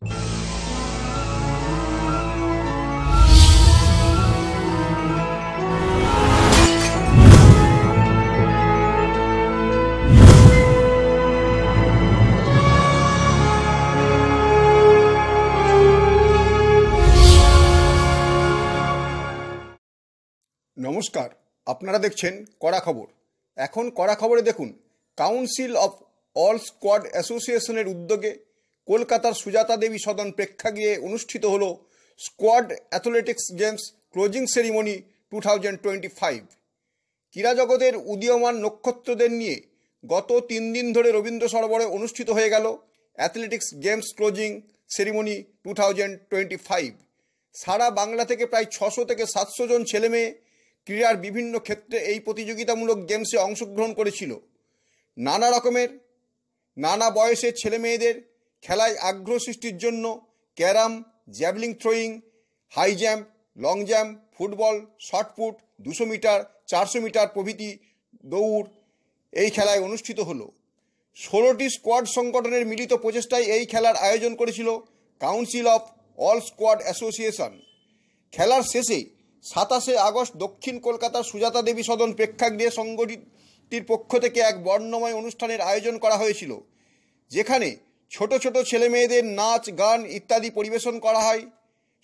নমস্কার, আপনারা দেখছেন কড়া খবর। এখন কড়া খবরে দেখুন, কাউন্সিল অফ অল স্কোয়াড অ্যাসোসিয়েশনের উদ্যোগে কলকাতার সুজাতা দেবী সদন প্রেক্ষাগৃহে অনুষ্ঠিত হল squad athletics games closing ceremony 2025। ক্রীড়া জগতের উদীয়মান নক্ষত্রদের নিয়ে গত 3 দিন ধরে রবীন্দ্র সরোবরে অনুষ্ঠিত হয়ে গেল অ্যাথলেটিক্স গেমস ক্লোজিং সেরিমনি 2025। সারা বাংলা থেকে প্রায় 600 থেকে 700 জন ছেলেমেয়ে ক্রীড়ার বিভিন্ন ক্ষেত্রে এই প্রতিযোগিতামূলক গেমসে অংশগ্রহণ করেছিল। নানা বয়সের ছেলেমেয়েদের খেলায় আগ্রহ সৃষ্টির জন্য carrom, javelin throwing, high jump, long jump, football, shot put, 200 metre, 400 metre প্রভৃতি দৌড় এই খেলায় অনুষ্ঠিত হলো। 16টি স্কোয়াড সংগঠনের মিলিত প্রচেষ্টায় এই খেলার আয়োজন করেছিল council of all squad association. খেলার শেষে 27শে আগস্ট দক্ষিণ কলকাতার সুজাতা দেবী সদন প্রেক্ষাগৃহে সংগঠনটির পক্ষ থেকে এক বর্ণময় অনুষ্ঠানের আয়োজন করা হয়েছিল, যেখানে ছোট ছোট ছেলেমেয়েদের নাচ, গান ইত্যাদি পরিবেশন করা হয়।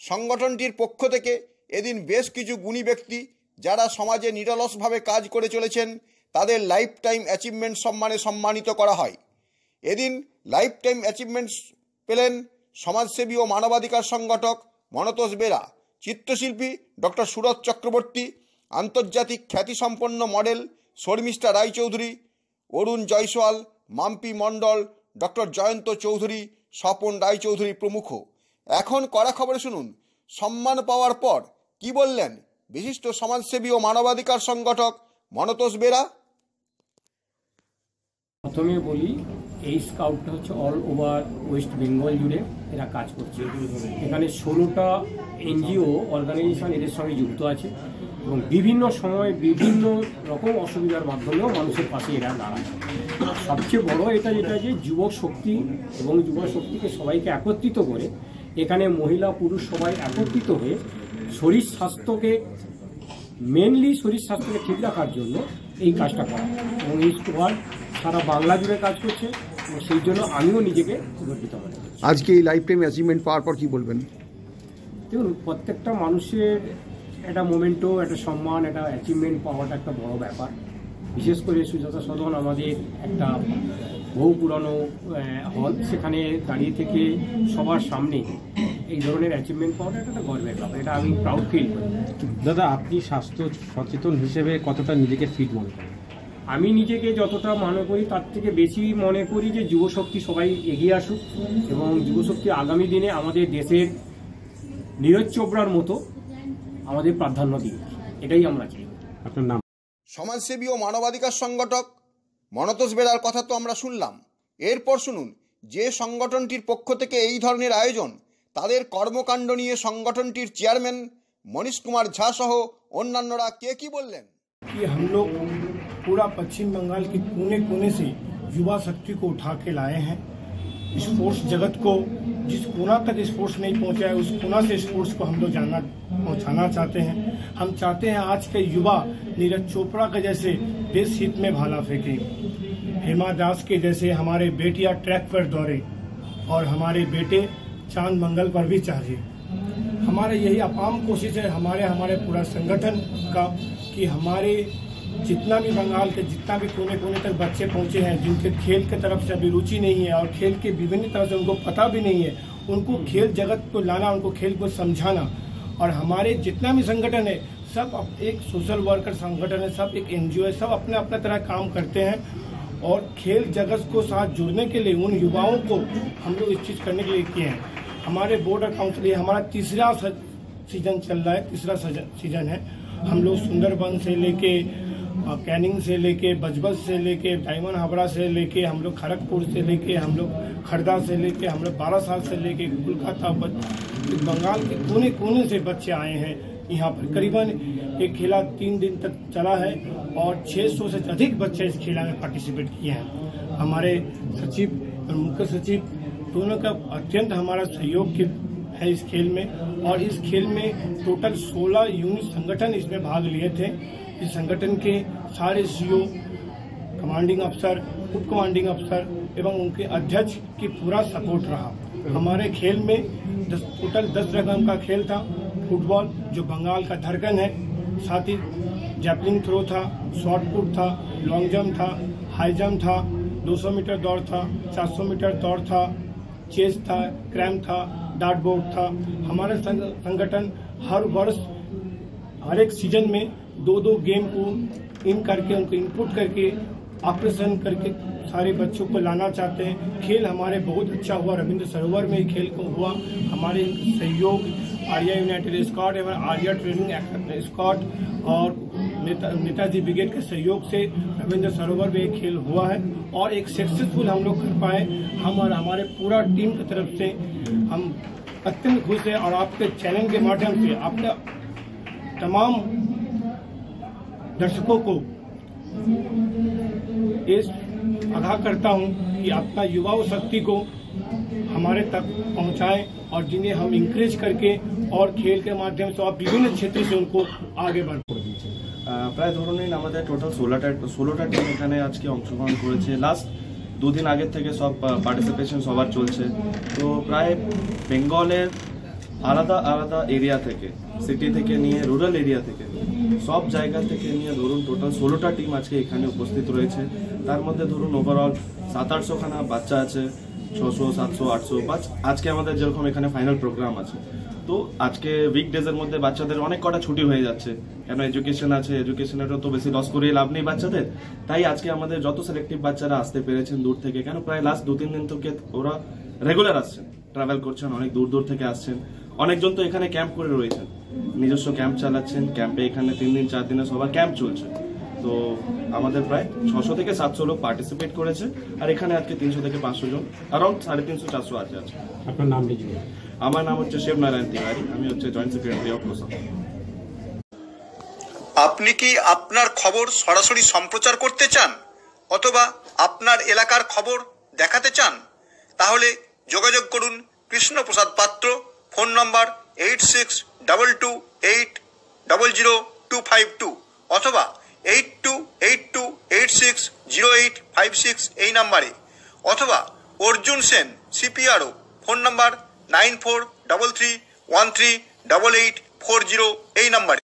সংগঠনটির পক্ষ থেকে এদিন বেশ কিছু গুণী ব্যক্তি যারা সমাজে নিরলসভাবে কাজ করে চলেছেন তাদের লাইফ টাইম অ্যাচিভমেন্ট সম্মানে সম্মানিত করা হয়। এদিন লাইফ টাইম অ্যাচিভমেন্ট পেলেন সমাজসেবী ও মানবাধিকার সংগঠক মনতোষ বেরা, চিত্রশিল্পী ডক্টর সুরজ চক্রবর্তী, আন্তর্জাতিক খ্যাতিসম্পন্ন মডেল শর্মিষ্ঠা রায়চৌধুরী, অরুণ জয়সওয়াল, মাম্পি মণ্ডল, ডক্টর জয়ন্ত চৌধুরী, স্বপন রায়চৌধুরী প্রমুখ। এখন কড়া খবরে শুনুন সম্মান পাওয়ার পর কি বললেন বিশিষ্ট সমাজসেবী ও মানবাধিকার সংগঠক মনতোষ বেরা। প্রথমে বলি, এই স্কাউটটা হচ্ছে অল ওভার ওয়েস্ট বেঙ্গল জুড়ে এরা কাজ করছে। এখানে 16টা এনজিও অর্গানাইজেশন এদের সঙ্গে যুক্ত আছে এবং বিভিন্ন সময় বিভিন্ন রকম অসুবিধার মাধ্যমেও মানুষের পাশে এরা দাঁড়ায়। সবচেয়ে বড় এটা যেটা যে যুবক শক্তি এবং যুব শক্তিকে সবাইকে একত্রিত করে এখানে মহিলা পুরুষ সবাই একত্রিত হয়ে শরীর স্বাস্থ্যকে ঠিক রাখার জন্য এই কাজটা করা এবং এই স্কোয়াড সারা বাংলা জুড়ে কাজ করছে এবং সেই জন্য আমিও নিজেকে গর্বিত মনে করছি। আজকে এই লাইফ টাইম অ্যাচিভমেন্ট পাওয়ার পর কি বলবেন? দেখুন, প্রত্যেকটা মানুষের একটা মোমেন্টও, একটা সম্মান, একটা অ্যাচিভমেন্ট পাওয়াটা একটা বড় ব্যাপার। বিশেষ করে সুজাতা সদন আমাদের একটা বহু পুরনো হল, সেখানে দাঁড়িয়ে থেকে সবার সামনে এই ধরনের অ্যাচিভমেন্ট পাওয়াটা একটা গর্বের ব্যাপার। এটা আমি প্রাউড ফিল করি। দাদা, আপনি স্বাস্থ্য সচেতন হিসেবে কতটা নিজেকে ফিট মনে করেন? আমি নিজেকে যতটা মনে করি তার থেকে বেশি মনে করি যে যুবশক্তি সবাই এগিয়ে আসুক এবং যুবশক্তি আগামী দিনে আমাদের দেশের নীরজ চোপড়ার মতো আমাদের প্রাধান্য দিক, এটাই আমরা চাই। আপনার নাম? সমাজসেবী ও মানবাধিকার সংগঠক মনতোষ বেরার কথা তো আমরা শুনলাম। এরপর শুনুন যে সংগঠনটির পক্ষ থেকে এই ধরনের আয়োজন তাদের কর্মকাণ্ড নিয়ে সংগঠনটির চেয়ারম্যান মনীশ কুমার ঝা সহ অন্যান্যরা কে কি বললেন। कि हम लोग पूरा पश्चिम बंगाल के कोने कोने से युवा शक्ति को उठा के लाए हैं। स्पोर्ट्स जगत को जिस कोना तक स्पोर्ट्स नहीं पहुंचा है उस कोना से स्पोर्ट्स को हम लोग पहुंचाना चाहते हैं। हम चाहते हैं आज के युवा नीरज चोपड़ा के जैसे देश हित में भाला फेंके, हेमा दास के जैसे हमारे बेटियां ट्रैक पर दौड़े और हमारे बेटे चांद मंगल पर भी चाहे। हमारे यही अपाम कोशिश है हमारे पूरा संगठन का कि हमारे जितना भी बंगाल के जितना भी कोने कोने तक बच्चे पहुंचे हैं जिनके खेल के तरफ से अभी रुचि नहीं है और खेल के विभिन्न तरह से उनको पता भी नहीं है, उनको खेल जगत को लाना, उनको खेल को समझाना। और हमारे जितना भी संगठन है सब एक सोशल वर्कर संगठन है, सब एक एनजीओ है, सब अपने अपने तरह काम करते हैं और खेल जगत को साथ जुड़ने के लिए उन युवाओं को हम लोग इस चीज़ करने के लिए किए हैं। हमारे बोर्ड ऑफ काउंसिल हमारा तीसरा सीजन चल रहा है, तीसरा सीजन है। हम लोग सुंदरबन से लेके कैनिंग से लेके बजबज से लेके डायमंड हावड़ा से लेके हम लोग खड़गपुर से लेके हम लोग खड़दा से लेके हम लोग 12 साल से लेके कोलकाता बंगाल के कोने कोने से बच्चे आए हैं यहाँ पर। करीबन एक खेला 3 दिन तक चला है और 600 से अधिक बच्चे इस खेला में पार्टिसिपेट किए हैं। हमारे सचिव और मुख्य सचिव दोनों का अत्यंत हमारा सहयोग है इस खेल में। और इस खेल में टोटल 16 यूनिट संगठन इसमें भाग लिए थे। इस संगठन के सारे सीओ, कमांडिंग अफसर, उप कमांडिंग अफसर एवं उनके अध्यक्ष की पूरा सपोर्ट रहा। हमारे खेल में टोटल 10 रकम का खेल था। फुटबॉल जो बंगाल का धड़कन है, साथ ही जैवलिन थ्रो था, शॉर्ट पुट था, लॉन्ग जंप था, हाई जंप था, 200 मीटर दौड़ था, 400 मीटर दौड़ था, चेस था, क्रैम था, डार्ट बोर्ड था। हमारे संगठन हर वर्ष हर एक सीजन में 2-2 गेम को इन करके उनको इनपुट करके ऑपरेशन करके सारे बच्चों को लाना चाहते हैं। खेल हमारे बहुत अच्छा हुआ। रविंद्र सरोवर में खेल को हुआ। हमारे सहयोग आर्या यूनाइटेड स्क्वाड एवं आर्या ट्रेनिंग स्क्वाड और नेताजी ब्रिगेड के सहयोग से रविंद्र सरोवर में खेल हुआ है और एक सक्सेसफुल हम लोग कर पाए। हम और हमारे पूरा टीम की तरफ से हम अत्यंत खुश हैं। और आपके चैनल के माध्यम से आपका तमाम दर्शकों को इस आगाह करता हूं कि अपना युवा शक्ति को हमारे तक पहुंचाएं और जिन्हें हम इंकरेज करके और खेल के माध्यम से और विभिन्न क्षेत्र से उनको आगे बढ़ প্রায় ধরুন আমাদের টোটাল 16টা টিম এখানে আজকে অংশগ্রহণ করেছে। লাস্ট 2 দিন আগের থেকে সব পার্টিসিপেশন সবার চলছে। তো প্রায় বেঙ্গলের আলাদা আলাদা এরিয়া থেকে, সিটি থেকে নিয়ে রুরাল এরিয়া থেকে সব জায়গা থেকে নিয়ে ধরুন টোটাল 16টা টিম আজকে এখানে উপস্থিত রয়েছে। তার মধ্যে ধরুন ওভারঅল 700-800 খানা বাচ্চা আছে, 600, 700, 800 আজকে আমাদের যেরকম এখানে ফাইনাল প্রোগ্রাম আছে। তো আজকে উইকডেজের মধ্যে বাচ্চাদের অনেক কটা ছুটি হয়ে যাচ্ছে, কেন এডুকেশন আছে, এডুকেশনেরও তো বেশি লস করে লাভ নেই বাচ্চাদের। তাই আজকে আমাদের যত সিলেক্টিভ বাচ্চারা আসতে পেরেছেন দূর থেকে, কেন প্রায় লাস্ট 2-3 দিন থেকে ওরা রেগুলার আসছেন, ট্রাভেল করছেন, অনেক দূর দূর থেকে আসছেন। অনেকজন তো এখানে ক্যাম্প করে রয়েছেন, নিজস্ব ক্যাম্প চালাচ্ছেন। ক্যাম্পে এখানে 3 দিন 4 দিনে সবার ক্যাম্প চলছে। তো আমাদের প্রায় 600 থেকে 700 লোক পার্টিসিপেট করেছে। আর এখানে আজকে 300 থেকে 500 জন, অ্যারাউন্ড 350-400 আছে। আপনার নাম লিখুন। আমার নাম হচ্ছে শিবনারায়ণ তিওয়ারি, আমি হচ্ছে জয়েন্ট সেক্রেটারি অফ লোসা। আপনি কি আপনার খবর সরাসরি সম্প্রচার করতে চান অথবা আপনার এলাকার খবর দেখাতে চান? তাহলে যোগাযোগ করুন কৃষ্ণপ্রসাদ পাত্র, ফোন নম্বর 8622800252 অথবা 8282860856 এই নাম্বারে, অথবা অর্জুন সেন সিপিআরও, ফোন নম্বর 9433138840 এই নাম্বারে।